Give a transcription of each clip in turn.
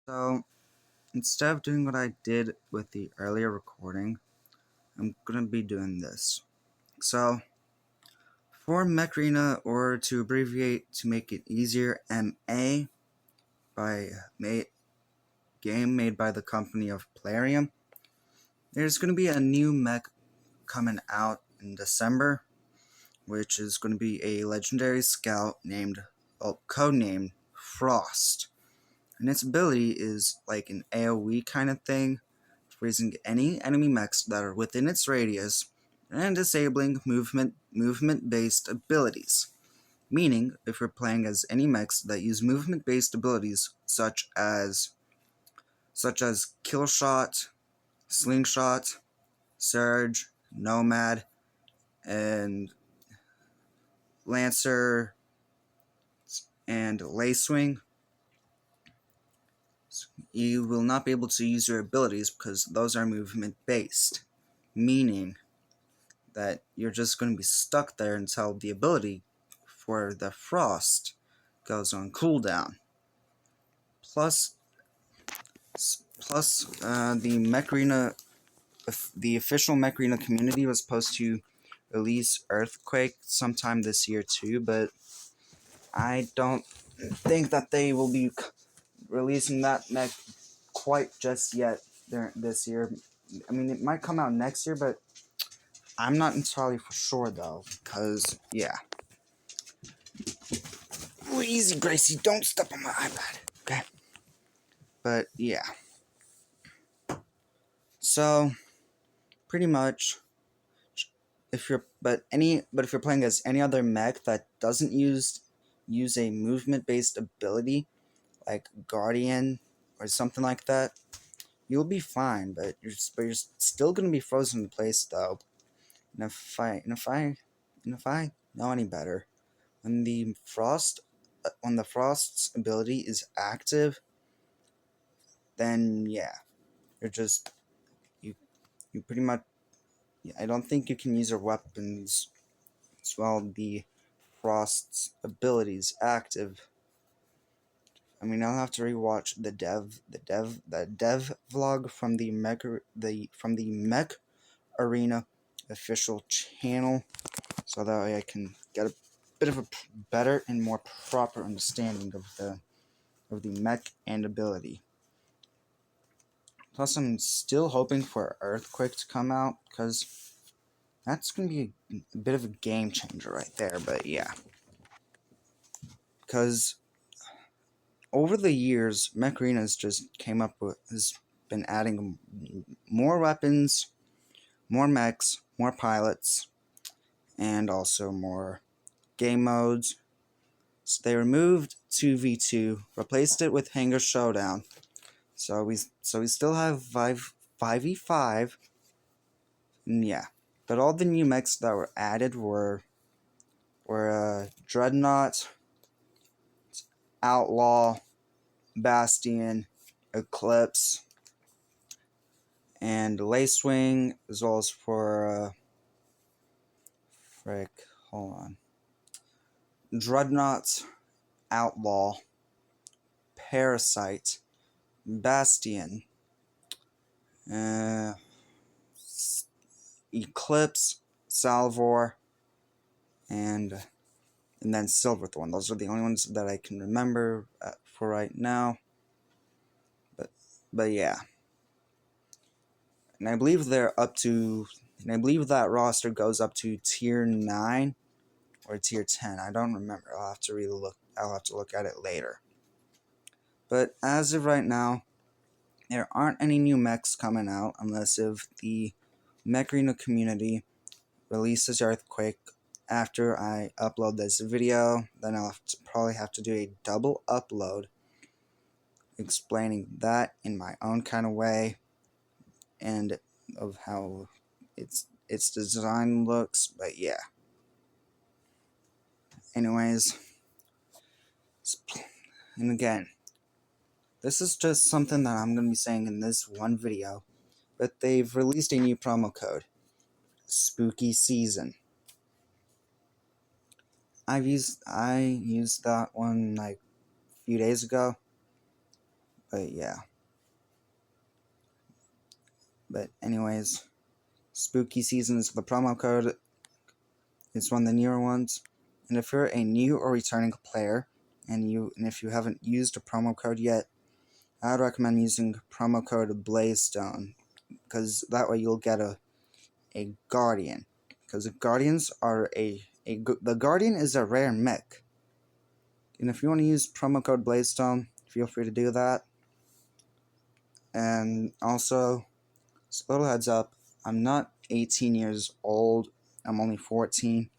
So instead of doing what I did with the earlier recording, I'm gonna be doing this. So for Mecrina, or to abbreviate to make it easier, MA by game made by the company of Plarium, there's gonna be a new mech coming out in December, which is gonna be a legendary scout named codenamed Frost. And its ability is like an AoE kind of thing, freezing any enemy mechs that are within its radius and disabling movement-based abilities. Meaning, if you're playing as any mechs that use movement-based abilities such as Killshot, Slingshot, Surge, Nomad, and Lancer, and Lacewing, you will not be able to use your abilities because those are movement-based. Meaning that you're just going to be stuck there until the ability for the Frost goes on cooldown. Plus, the official Mecrina community was supposed to release Earthquake sometime this year too, but I don't think that they will be releasing that mech quite just yet this year. I mean, it might come out next year, but I'm not entirely for sure though, because yeah. Easy, Gracie, don't step on my iPad, okay? But yeah. So pretty much, if you're playing as any other mech that doesn't use a movement-based ability like Guardian or something like that, you'll be fine. But you're still gonna be frozen in place though. And if I know any better, when the Frost's ability is active, then yeah, you're just you pretty much. I don't think you can use your weapons as well. The Frost's abilities active. I mean, I'll have to rewatch the dev vlog from the Mech Arena official channel, so that way I can get a bit of a better and more proper understanding of the mech and ability. Plus, I'm still hoping for Earthquake to come out, because that's going to be a bit of a game changer right there, but yeah. Because over the years, Mech Arena's has been adding more weapons, more mechs, more pilots, and also more game modes. So they removed 2v2, replaced it with Hangar Showdown. So we still have 5v5, and yeah. But all the new mechs that were added were Dreadnought, Outlaw, Bastion, Eclipse, and Lacewing, as well as for hold on. Dreadnought, Outlaw, Parasite, Bastion, Eclipse, Salvor, and then Silverthorn. Those are the only ones that I can remember for right now. But yeah. And I believe that roster goes up to tier 9 or tier 10. I don't remember. I'll have to look at it later. But as of right now, there aren't any new mechs coming out unless if the Mech Arena community releases Earthquake after I upload this video. Then I'll probably have to do a double upload explaining that in my own kind of way, and of how its design looks. But yeah. Anyways, and again, this is just something that I'm going to be saying in this one video, but they've released a new promo code, Spooky Season. I used that one like a few days ago, But yeah. But anyways, spooky seasons. The promo code is one of the newer ones. And if you're a new or returning player, and if you haven't used a promo code yet, I would recommend using promo code Blazestone, because that way you'll get a Guardian. Because the Guardians are the Guardian is a rare mech. And if you want to use promo code Blazestone, feel free to do that. And also, just a little heads up, I'm not 18 years old. I'm only 14.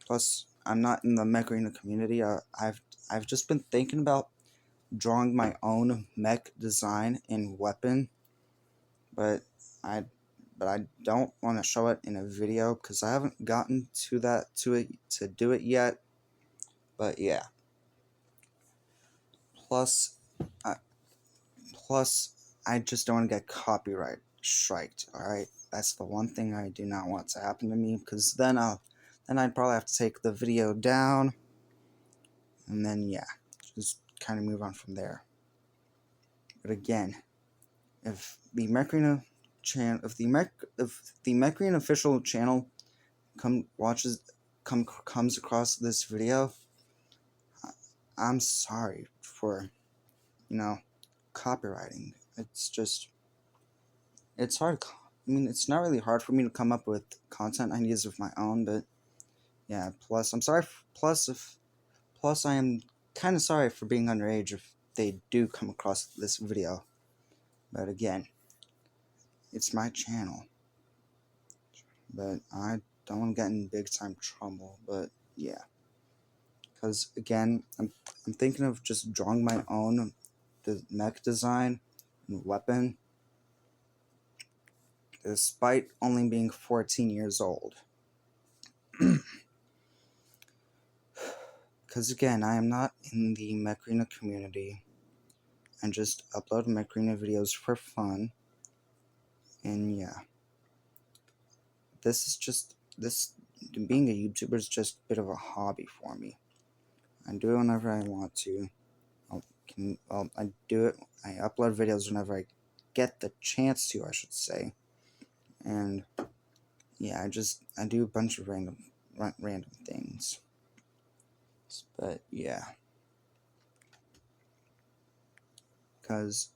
Plus, I'm not in the mech arena community. I've just been thinking about drawing my own mech design and weapon, but I don't want to show it in a video because I haven't gotten to do it yet. But yeah. Plus, I, I just don't want to get copyright striked. All right, that's the one thing I do not want to happen to me, because then I'd probably have to take the video down, and then yeah, just kind of move on from there. But again, if the Mecrina channel, if the Mecrina official channel comes across this video, I'm sorry for copywriting. It's hard. I mean, it's not really hard for me to come up with content ideas of my own, but yeah. Plus, I'm sorry. Plus, I am kind of sorry for being underage if they do come across this video. But again, it's my channel. But I don't want to get in big time trouble. But yeah, because again, I'm thinking of just drawing my own mech design and weapon, despite only being 14 years old. Because again, I am not in the mech arena community. I just upload mech arena videos for fun. And yeah. Being a YouTuber is just a bit of a hobby for me. I do it whenever I want to. I do it. I upload videos whenever I get the chance to, I should say. And yeah, I do a bunch of random things. But yeah. Because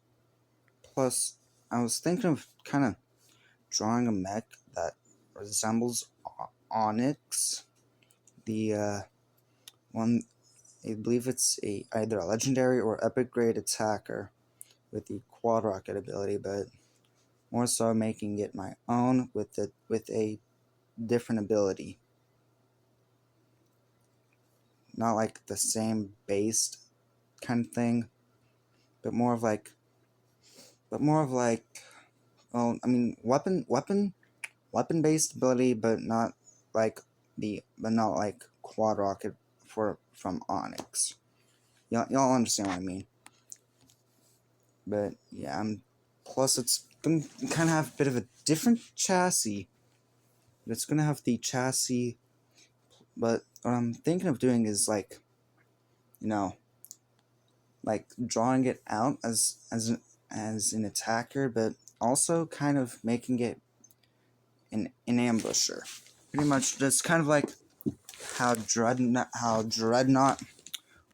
plus, I was thinking of kind of drawing a mech that resembles Onyx, the one. I believe it's either a legendary or epic grade attacker with the quad rocket ability, but more so making it my own with a different ability. Not like the same based kind of thing, but more of like well, I mean weapon based ability, but not like quad rocket from Onyx. Y'all understand what I mean. But yeah, plus it's gonna kind of have a bit of a different chassis. But it's gonna have the chassis. But what I'm thinking of doing is like drawing it out as an attacker, but also kind of making it an ambusher. Pretty much just kind of like how Dreadnought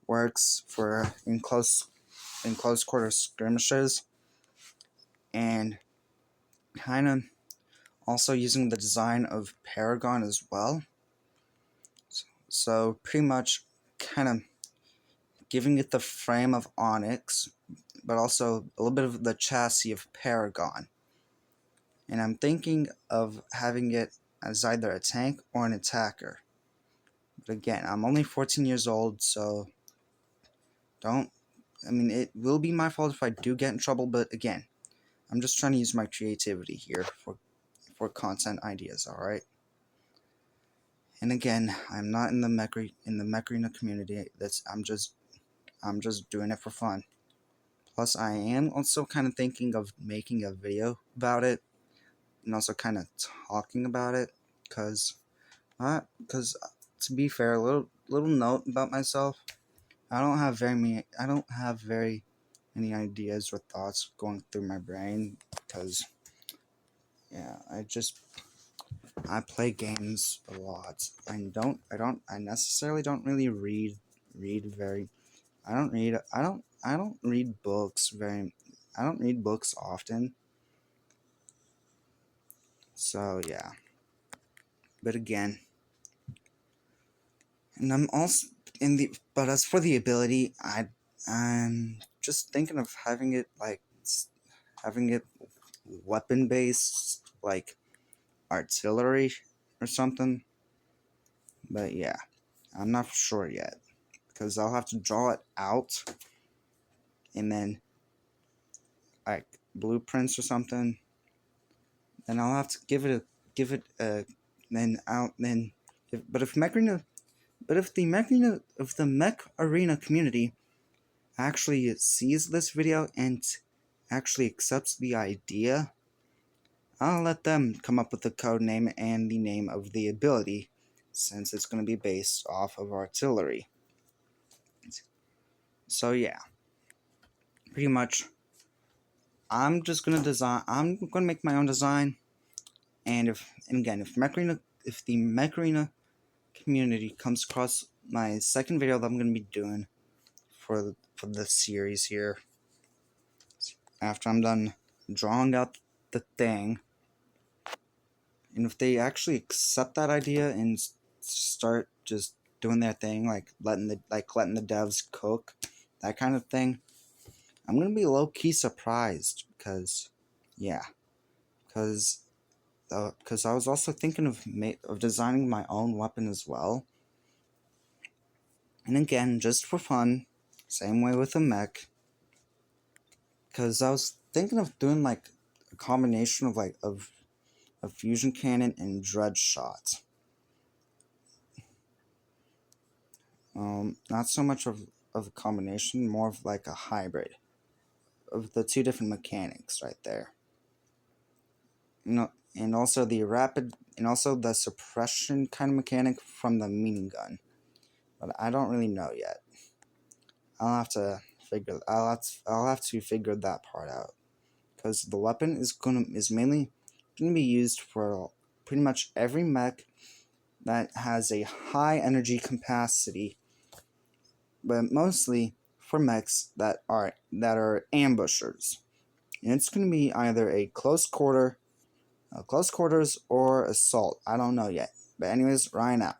works for in close quarter skirmishes, and kind of also using the design of Paragon as well. So pretty much kind of giving it the frame of Onyx, but also a little bit of the chassis of Paragon. And I'm thinking of having it as either a tank or an attacker. But again, I'm only 14 years old, so it will be my fault if I do get in trouble, but again, I'm just trying to use my creativity here for content ideas, alright? And again, I'm not in the mech arena community. I'm just doing it for fun. Plus, I am also kind of thinking of making a video about it, and also kind of talking about it, because to be fair, a little note about myself. I don't have very any ideas or thoughts going through my brain, because yeah, I play games a lot. I necessarily don't really read very. I don't read books very. I don't read books often. So yeah, but again, and I'm also in the. But as for the ability, I'm just thinking of having it having it weapon based, like artillery or something. But yeah, I'm not sure yet because I'll have to draw it out and then like blueprints or something. Then I'll have to give it a then out then. If Mech Arena, but if the Mech Arena community actually sees this video and actually accepts the idea, I'll let them come up with the code name and the name of the ability, since it's going to be based off of artillery. So yeah, pretty much, I'm just gonna design. I'm gonna make my own design, and again, if the Mech Arena community comes across my second video that I'm gonna be doing for the series here, after I'm done drawing out the thing, and if they actually accept that idea and start just doing their thing, like letting the devs cook, that kind of thing, I'm gonna be low key surprised because yeah, because I was also thinking of designing my own weapon as well, and again, just for fun, same way with a mech, because I was thinking of doing like a combination of a fusion cannon and dread shot. Not so much of a combination, more of like a hybrid of the two different mechanics right there. And also the suppression kind of mechanic from the mini gun. But I don't really know yet. I'll have to figure that part out, because the weapon is mainly gonna be used for pretty much every mech that has a high energy capacity, but mostly for mechs that are ambushers. And it's gonna be either a close quarters or assault. I don't know yet. But anyways, Ryan out.